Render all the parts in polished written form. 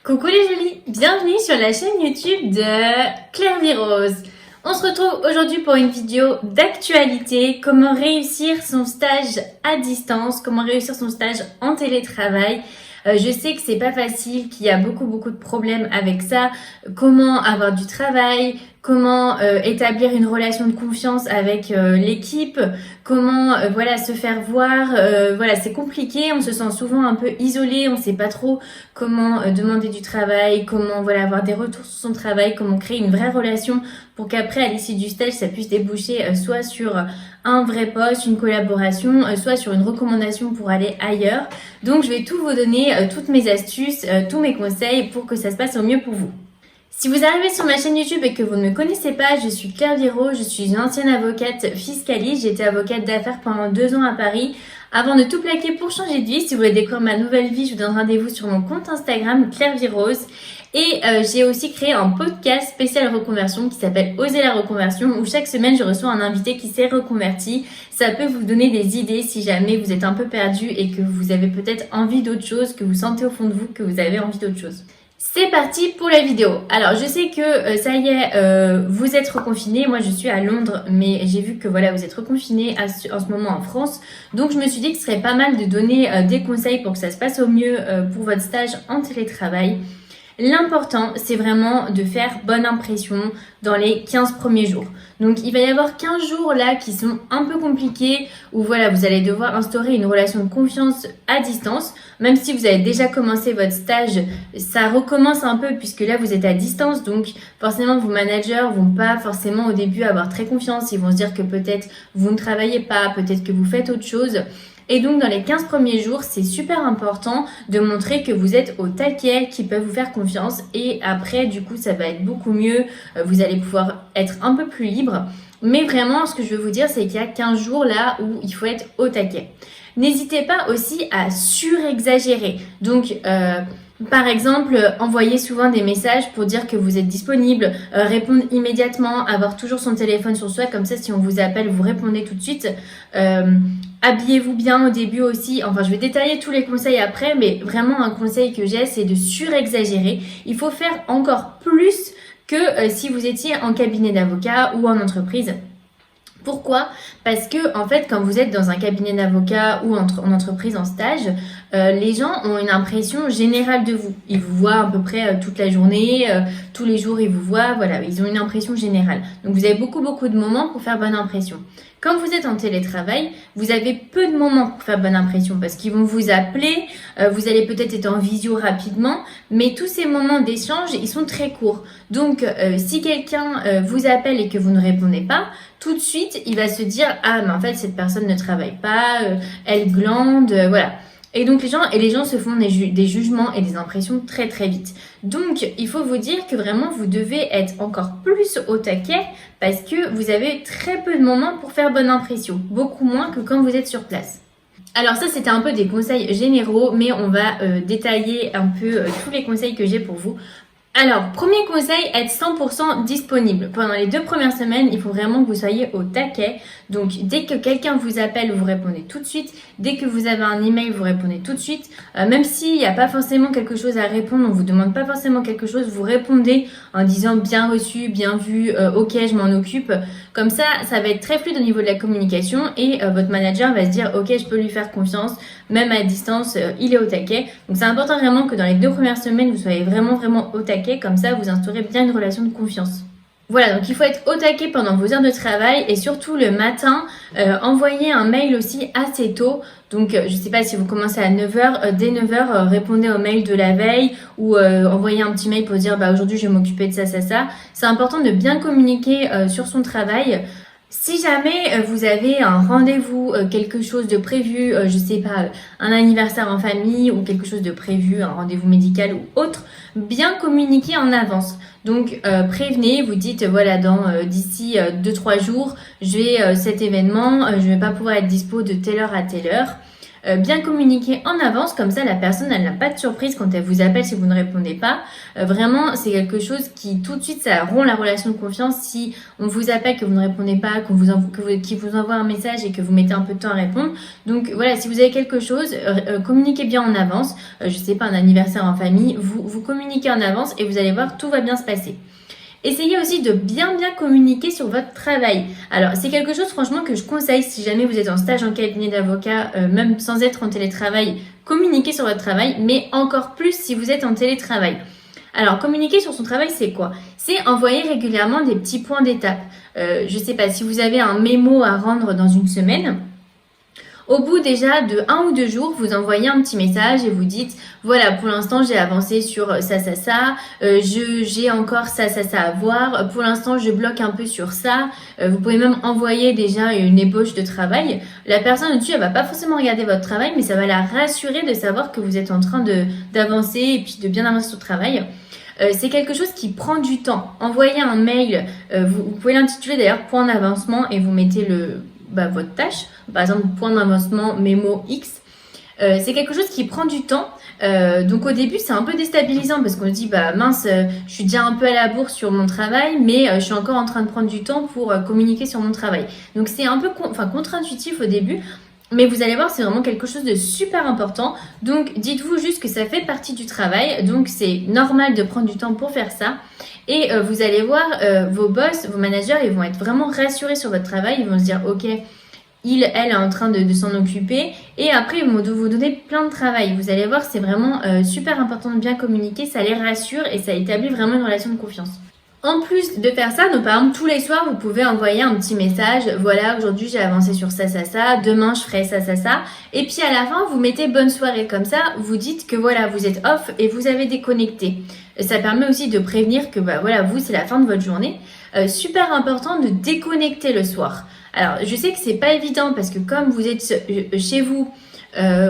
Coucou les jolies, bienvenue sur la chaîne YouTube de Claire Vie Rose. On se retrouve aujourd'hui pour une vidéo d'actualité, comment réussir son stage à distance, comment réussir son stage en télétravail. Je sais que c'est pas facile, qu'il y a beaucoup de problèmes avec ça, comment avoir du travail, comment établir une relation de confiance avec l'équipe, comment voilà se faire voir, voilà c'est compliqué, on se sent souvent un peu isolé, on sait pas trop comment demander du travail, comment voilà avoir des retours sur son travail, comment créer une vraie relation pour qu'après à l'issue du stage ça puisse déboucher soit sur un vrai poste, une collaboration, soit sur une recommandation pour aller ailleurs. Donc je vais tout vous donner, toutes mes astuces, tous mes conseils pour que ça se passe au mieux pour vous. Si vous arrivez sur ma chaîne YouTube et que vous ne me connaissez pas, je suis Claire Vie Rose, je suis une ancienne avocate fiscaliste, j'ai été avocate d'affaires pendant 2 ans à Paris. Avant de tout plaquer pour changer de vie, si vous voulez découvrir ma nouvelle vie, je vous donne rendez-vous sur mon compte Instagram Claire Vie Rose. Et j'ai aussi créé un podcast spécial reconversion qui s'appelle Oser la reconversion, où chaque semaine je reçois un invité qui s'est reconverti. Ça peut vous donner des idées si jamais vous êtes un peu perdu et que vous avez peut-être envie d'autre chose, que vous sentez au fond de vous que vous avez envie d'autre chose. C'est parti pour la vidéo. Alors je sais que ça y est, vous êtes reconfinés. Moi je suis à Londres, mais j'ai vu que voilà vous êtes reconfinés en ce moment en France. Donc je me suis dit que ce serait pas mal de donner des conseils pour que ça se passe au mieux pour votre stage en télétravail. L'important, c'est vraiment de faire bonne impression dans les 15 premiers jours. Donc, il va y avoir 15 jours là qui sont un peu compliqués où voilà, vous allez devoir instaurer une relation de confiance à distance. Même si vous avez déjà commencé votre stage, ça recommence un peu puisque là, vous êtes à distance. Donc, forcément, vos managers vont pas forcément au début avoir très confiance. Ils vont se dire que peut-être vous ne travaillez pas, peut-être que vous faites autre chose. Et donc, dans les 15 premiers jours, c'est super important de montrer que vous êtes au taquet, qu'ils peuvent vous faire confiance. Et après, du coup, ça va être beaucoup mieux. Vous allez pouvoir être un peu plus libre. Mais vraiment, ce que je veux vous dire, c'est qu'il y a 15 jours là où il faut être au taquet. N'hésitez pas aussi à surexagérer. Donc, par exemple, envoyer souvent des messages pour dire que vous êtes disponible, répondre immédiatement, avoir toujours son téléphone sur soi, comme ça si on vous appelle, vous répondez tout de suite. Habillez-vous bien au début aussi, enfin je vais détailler tous les conseils après, mais vraiment un conseil que j'ai, c'est de surexagérer. Il faut faire encore plus que si vous étiez en cabinet d'avocat ou en entreprise. Pourquoi? Parce que en fait, quand vous êtes dans un cabinet d'avocat ou en entreprise en stage, les gens ont une impression générale de vous. Ils vous voient à peu près toute la journée, tous les jours ils vous voient, voilà, ils ont une impression générale. Donc vous avez beaucoup de moments pour faire bonne impression. Quand vous êtes en télétravail, vous avez peu de moments pour faire bonne impression parce qu'ils vont vous appeler, vous allez peut-être être en visio rapidement, mais tous ces moments d'échange, ils sont très courts. Donc si quelqu'un vous appelle et que vous ne répondez pas, tout de suite, il va se dire « Ah, mais en fait, cette personne ne travaille pas, elle glande, voilà ». Et donc les gens se font des jugements et des impressions très vite. Donc il faut vous dire que vraiment vous devez être encore plus au taquet parce que vous avez très peu de moments pour faire bonne impression, beaucoup moins que quand vous êtes sur place. Alors ça c'était un peu des conseils généraux, mais on va détailler un peu tous les conseils que j'ai pour vous. Alors, premier conseil, être 100% disponible. Pendant les 2 premières semaines, il faut vraiment que vous soyez au taquet. Donc, dès que quelqu'un vous appelle, vous répondez tout de suite. Dès que vous avez un email, vous répondez tout de suite. Même s'il n'y a pas forcément quelque chose à répondre, on ne vous demande pas forcément quelque chose, vous répondez en disant bien reçu, bien vu, ok, je m'en occupe. Comme ça va être très fluide au niveau de la communication et votre manager va se dire ok, je peux lui faire confiance, même à distance, il est au taquet. Donc, c'est important vraiment que dans les 2 premières semaines, vous soyez vraiment au taquet. Comme ça, vous instaurez bien une relation de confiance. Voilà, donc il faut être au taquet pendant vos heures de travail et surtout le matin, envoyez un mail aussi assez tôt. Donc je ne sais pas si vous commencez à 9h, dès 9h, répondez au mail de la veille ou envoyez un petit mail pour dire bah, aujourd'hui je vais m'occuper de ça. C'est important de bien communiquer sur son travail. Si jamais vous avez un rendez-vous, quelque chose de prévu, je sais pas, un anniversaire en famille ou quelque chose de prévu, un rendez-vous médical ou autre, bien communiquer en avance. Donc prévenez, vous dites voilà d'ici 2-3 jours, j'ai cet événement, je vais pas pouvoir être dispo de telle heure à telle heure. bien communiquer en avance, comme ça la personne elle n'a pas de surprise quand elle vous appelle si vous ne répondez pas. Vraiment c'est quelque chose qui tout de suite ça rompt la relation de confiance si on vous appelle que vous ne répondez pas, qu'il vous envoie un message et que vous mettez un peu de temps à répondre. Donc voilà, si vous avez quelque chose, communiquez bien en avance. Je sais pas, un anniversaire en famille, vous communiquez en avance et vous allez voir, tout va bien se passer. Essayez aussi de bien communiquer sur votre travail. Alors c'est quelque chose franchement que je conseille si jamais vous êtes en stage en cabinet d'avocat, même sans être en télétravail, communiquez sur votre travail, mais encore plus si vous êtes en télétravail. Alors communiquer sur son travail c'est quoi? C'est envoyer régulièrement des petits points d'étape. Je sais pas, si vous avez un mémo à rendre dans une semaine, au bout déjà de 1 ou 2 jours, vous envoyez un petit message et vous dites voilà, pour l'instant j'ai avancé sur ça, j'ai encore ça à voir, pour l'instant je bloque un peu sur ça. Vous pouvez même envoyer déjà une ébauche de travail. La personne au-dessus, elle va pas forcément regarder votre travail, mais ça va la rassurer de savoir que vous êtes en train d'avancer et puis de bien avancer sur le travail. C'est quelque chose qui prend du temps. Envoyer un mail, vous pouvez l'intituler d'ailleurs point d'avancement et vous mettez votre tâche, par exemple point d'avancement mémo X. C'est quelque chose qui prend du temps. Donc au début c'est un peu déstabilisant parce qu'on se dit mince, je suis déjà un peu à la bourre sur mon travail, mais je suis encore en train de prendre du temps pour communiquer sur mon travail. Donc c'est un peu contre-intuitif au début. Mais vous allez voir, c'est vraiment quelque chose de super important. Donc, dites-vous juste que ça fait partie du travail. Donc, c'est normal de prendre du temps pour faire ça. Et vous allez voir, vos boss, vos managers, ils vont être vraiment rassurés sur votre travail. Ils vont se dire, ok, elle est en train de s'en occuper. Et après, ils vont vous donner plein de travail. Vous allez voir, c'est vraiment super important de bien communiquer. Ça les rassure et ça établit vraiment une relation de confiance. En plus de faire ça, donc par exemple tous les soirs vous pouvez envoyer un petit message, voilà aujourd'hui j'ai avancé sur ça, demain je ferai ça, et puis à la fin vous mettez bonne soirée, comme ça vous dites que voilà vous êtes off et vous avez déconnecté. Ça permet aussi de prévenir que voilà vous c'est la fin de votre journée. Super important de déconnecter le soir. Alors je sais que c'est pas évident parce que comme vous êtes chez vous,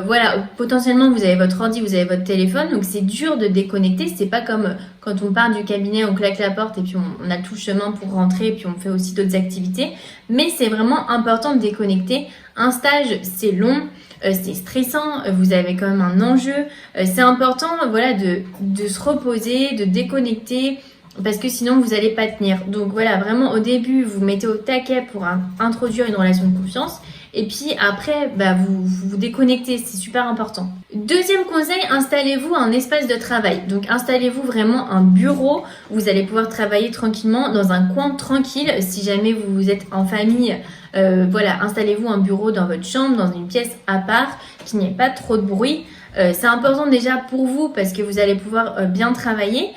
voilà, potentiellement vous avez votre ordi, vous avez votre téléphone, donc c'est dur de déconnecter. C'est pas comme quand on part du cabinet, on claque la porte et puis on a tout le chemin pour rentrer et puis on fait aussi d'autres activités. Mais c'est vraiment important de déconnecter. Un stage, c'est long, c'est stressant, vous avez quand même un enjeu. C'est important, voilà, de se reposer, de déconnecter. Parce que sinon vous n'allez pas tenir. Donc voilà, vraiment au début vous mettez au taquet pour introduire une relation de confiance. Et puis après, vous déconnectez, c'est super important. Deuxième conseil, installez-vous un espace de travail. Donc installez-vous vraiment un bureau où vous allez pouvoir travailler tranquillement dans un coin tranquille. Si jamais vous êtes en famille, voilà, installez-vous un bureau dans votre chambre, dans une pièce à part, qu'il n'y ait pas trop de bruit. C'est important déjà pour vous parce que vous allez pouvoir bien travailler.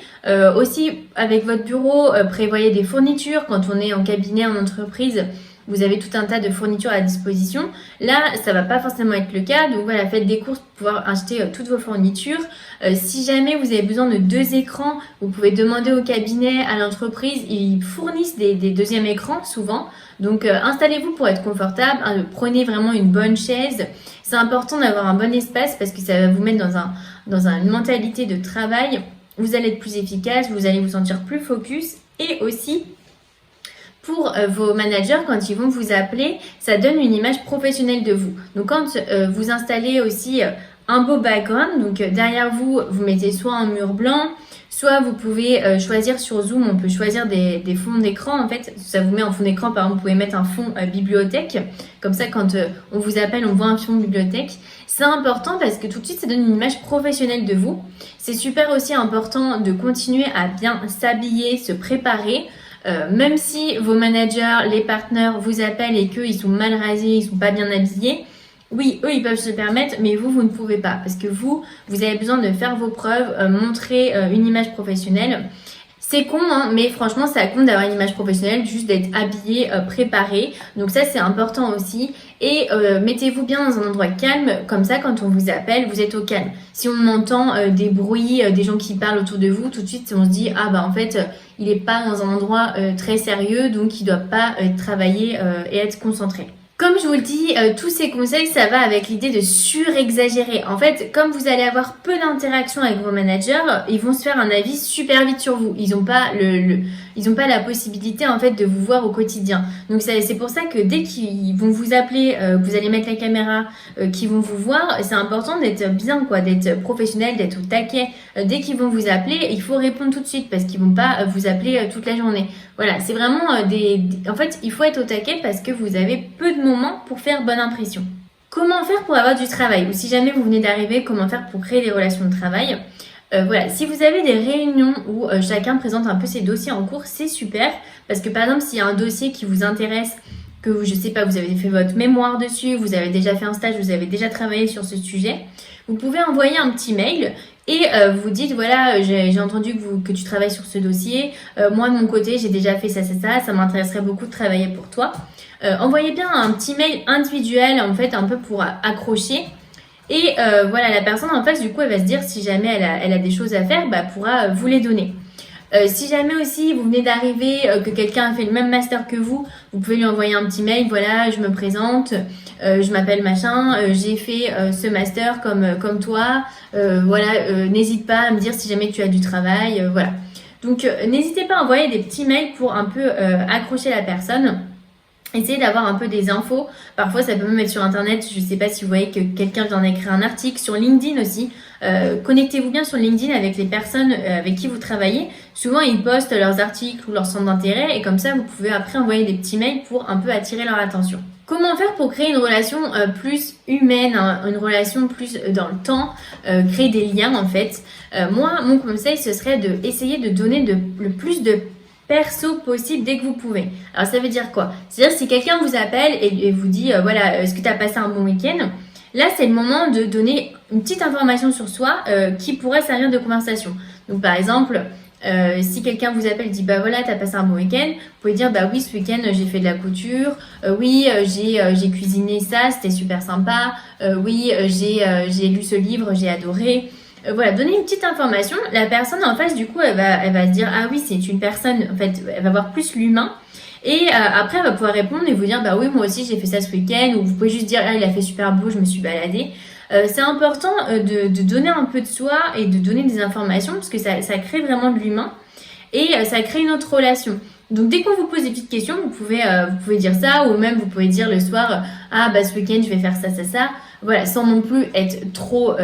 Aussi, avec votre bureau, prévoyez des fournitures. Quand on est en cabinet, en entreprise, vous avez tout un tas de fournitures à disposition. Là, ça va pas forcément être le cas. Donc voilà, faites des courses pour pouvoir acheter toutes vos fournitures. Si jamais vous avez besoin de 2 écrans, vous pouvez demander au cabinet, à l'entreprise. Ils fournissent des deuxièmes écrans souvent. Donc installez-vous pour être confortable. Prenez vraiment une bonne chaise. C'est important d'avoir un bon espace parce que ça va vous mettre dans une mentalité de travail. Vous allez être plus efficace, vous allez vous sentir plus focus et aussi pour vos managers, quand ils vont vous appeler, ça donne une image professionnelle de vous. Donc quand vous installez aussi un beau background, donc derrière vous, vous mettez soit un mur blanc, soit vous pouvez choisir sur Zoom, on peut choisir des fonds d'écran. En fait, ça vous met en fond d'écran, par exemple, vous pouvez mettre un fond bibliothèque. Comme ça, quand on vous appelle, on voit un fond bibliothèque. C'est important parce que tout de suite, ça donne une image professionnelle de vous. C'est super aussi important de continuer à bien s'habiller, se préparer. Même si vos managers, les partenaires vous appellent et qu'ils sont mal rasés, ils sont pas bien habillés, oui, eux, ils peuvent se permettre, mais vous ne pouvez pas. Parce que vous avez besoin de faire vos preuves, montrer une image professionnelle. C'est con, hein, mais franchement, ça compte d'avoir une image professionnelle, juste d'être habillé, préparé. Donc ça, c'est important aussi. Et mettez-vous bien dans un endroit calme, comme ça, quand on vous appelle, vous êtes au calme. Si on entend des bruits, des gens qui parlent autour de vous, tout de suite, on se dit, en fait, il n'est pas dans un endroit très sérieux, donc il ne doit pas travailler et être concentré. Comme je vous le dis, tous ces conseils, ça va avec l'idée de surexagérer. En fait, comme vous allez avoir peu d'interaction avec vos managers, ils vont se faire un avis super vite sur vous. Ils n'ont pas ils n'ont pas la possibilité en fait de vous voir au quotidien. Donc c'est pour ça que dès qu'ils vont vous appeler, vous allez mettre la caméra, qu'ils vont vous voir, c'est important d'être bien, quoi, d'être professionnel, d'être au taquet. Dès qu'ils vont vous appeler, il faut répondre tout de suite parce qu'ils vont pas vous appeler toute la journée. Voilà, c'est vraiment en fait, il faut être au taquet parce que vous avez peu de moments pour faire bonne impression. Comment faire pour avoir du travail? Ou si jamais vous venez d'arriver, comment faire pour créer des relations de travail? Voilà, si vous avez des réunions où chacun présente un peu ses dossiers en cours, c'est super. Parce que par exemple, s'il y a un dossier qui vous intéresse, que je sais pas, vous avez fait votre mémoire dessus, vous avez déjà fait un stage, vous avez déjà travaillé sur ce sujet, vous pouvez envoyer un petit mail et vous dites voilà, j'ai entendu que tu travailles sur ce dossier, moi de mon côté j'ai déjà fait ça, ça m'intéresserait beaucoup de travailler pour toi. Envoyez bien un petit mail individuel en fait un peu pour accrocher. Et voilà, la personne en face, du coup, elle va se dire si jamais elle a des choses à faire, bah, pourra vous les donner. Si jamais aussi vous venez d'arriver, que quelqu'un a fait le même master que vous pouvez lui envoyer un petit mail, voilà, je me présente, je m'appelle machin, j'ai fait ce master comme toi, voilà, n'hésite pas à me dire si jamais tu as du travail, voilà. Donc n'hésitez pas à envoyer des petits mails pour un peu accrocher la personne. Essayez d'avoir un peu des infos. Parfois, ça peut même être sur Internet. Je ne sais pas si vous voyez que quelqu'un vient d'écrire un article. Sur LinkedIn aussi. Connectez-vous bien sur LinkedIn avec les personnes avec qui vous travaillez. Souvent, ils postent leurs articles ou leurs centres d'intérêt. Et comme ça, vous pouvez après envoyer des petits mails pour un peu attirer leur attention. Comment faire pour créer une relation plus humaine, hein, une relation plus dans le temps, créer des liens en fait. Moi, mon conseil, ce serait d'essayer de donner le plus de perso possible dès que vous pouvez. Alors ça veut dire quoi? C'est-à-dire si quelqu'un vous appelle et vous dit voilà, est-ce que tu as passé un bon week-end? Là c'est le moment de donner une petite information sur soi qui pourrait servir de conversation. Donc par exemple, si quelqu'un vous appelle et dit bah voilà, tu as passé un bon week-end, vous pouvez dire bah oui, ce week-end j'ai fait de la couture, oui j'ai cuisiné ça, c'était super sympa, oui j'ai lu ce livre, j'ai adoré. Voilà, donner une petite information. La personne en face, du coup, elle va se dire ah oui, c'est une personne. En fait, elle va voir plus l'humain. Et après, elle va pouvoir répondre et vous dire bah oui, moi aussi j'ai fait ça ce week-end. Ou vous pouvez juste dire ah il a fait super beau, je me suis baladée. C'est important de donner un peu de soi et de donner des informations parce que ça crée vraiment de l'humain et ça crée une autre relation. Donc dès qu'on vous pose des petites questions, vous pouvez dire ça ou même vous pouvez dire le soir ah bah ce week-end je vais faire ça. Voilà, sans non plus être trop,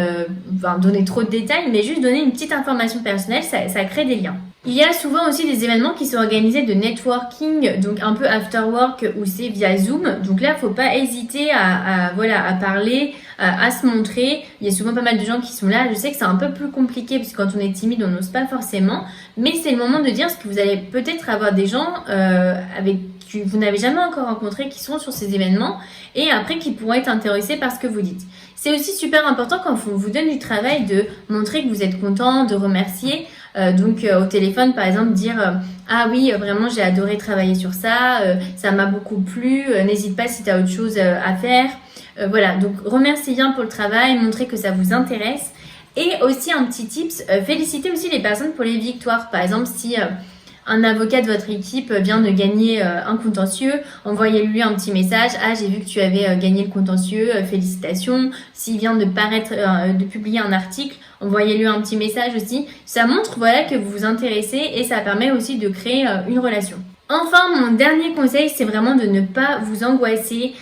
donner trop de détails, mais juste donner une petite information personnelle, ça crée des liens. Il y a souvent aussi des événements qui sont organisés de networking, donc un peu after work où c'est via Zoom. Donc là, faut pas hésiter à parler, à se montrer. Il y a souvent pas mal de gens qui sont là. Je sais que c'est un peu plus compliqué parce que quand on est timide, on n'ose pas forcément. Mais c'est le moment de dire ce que vous allez peut-être avoir des gens que vous n'avez jamais encore rencontrés qui sont sur ces événements et après qui pourront être intéressés par ce que vous dites. C'est aussi super important quand on vous donne du travail de montrer que vous êtes content, de remercier. Donc au téléphone par exemple dire ah oui vraiment j'ai adoré travailler sur ça, ça m'a beaucoup plu, n'hésite pas si tu as autre chose à faire. Voilà, donc remerciez bien pour le travail, montrez que ça vous intéresse. Et aussi un petit tips, félicitez aussi les personnes pour les victoires. Par exemple si un avocat de votre équipe vient de gagner un contentieux, envoyez-lui un petit message. Ah, j'ai vu que tu avais gagné le contentieux, félicitations. S'il vient de publier un article, envoyez-lui un petit message aussi. Ça montre voilà que vous vous intéressez et ça permet aussi de créer une relation. Enfin, mon dernier conseil, c'est vraiment de ne pas vous angoisser.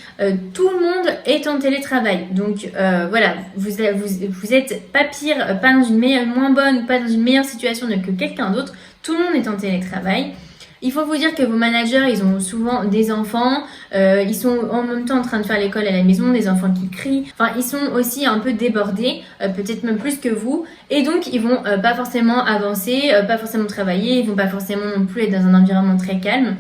Tout le monde est en télétravail. Donc voilà, vous êtes pas pire, pas dans une moins bonne, pas dans une meilleure situation que quelqu'un d'autre. Tout le monde est en télétravail. Il faut vous dire que vos managers, ils ont souvent des enfants, ils sont en même temps en train de faire l'école à la maison, des enfants qui crient. Enfin, ils sont aussi un peu débordés, peut-être même plus que vous. Et donc, ils vont pas forcément avancer, pas forcément travailler, ils vont pas forcément non plus être dans un environnement très calme.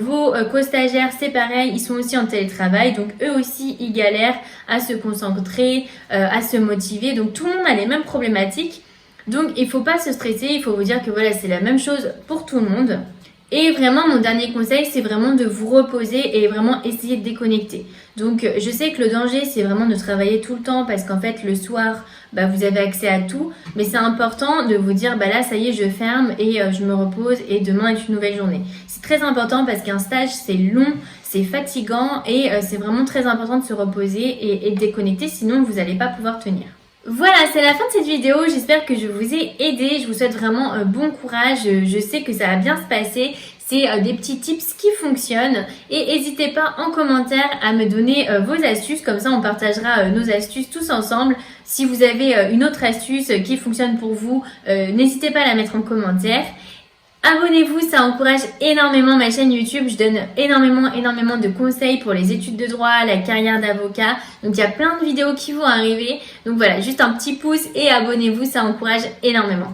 Vos co-stagiaires, c'est pareil, ils sont aussi en télétravail, donc eux aussi, ils galèrent à se concentrer, à se motiver. Donc, tout le monde a les mêmes problématiques. Donc, il faut pas se stresser, il faut vous dire que voilà, c'est la même chose pour tout le monde. Et vraiment, mon dernier conseil, c'est vraiment de vous reposer et vraiment essayer de déconnecter. Donc, je sais que le danger, c'est vraiment de travailler tout le temps parce qu'en fait, le soir, vous avez accès à tout. Mais c'est important de vous dire, là, ça y est, je ferme et je me repose et demain est une nouvelle journée. C'est très important parce qu'un stage, c'est long, c'est fatigant et c'est vraiment très important de se reposer et de déconnecter, sinon vous n'allez pas pouvoir tenir. Voilà, c'est la fin de cette vidéo. J'espère que je vous ai aidé. Je vous souhaite vraiment bon courage. Je sais que ça va bien se passer. C'est des petits tips qui fonctionnent. Et n'hésitez pas en commentaire à me donner vos astuces. Comme ça, on partagera nos astuces tous ensemble. Si vous avez une autre astuce qui fonctionne pour vous, n'hésitez pas à la mettre en commentaire. Abonnez-vous, ça encourage énormément ma chaîne YouTube. Je donne énormément de conseils pour les études de droit, la carrière d'avocat. Donc il y a plein de vidéos qui vont arriver. Donc voilà, juste un petit pouce et abonnez-vous, ça encourage énormément.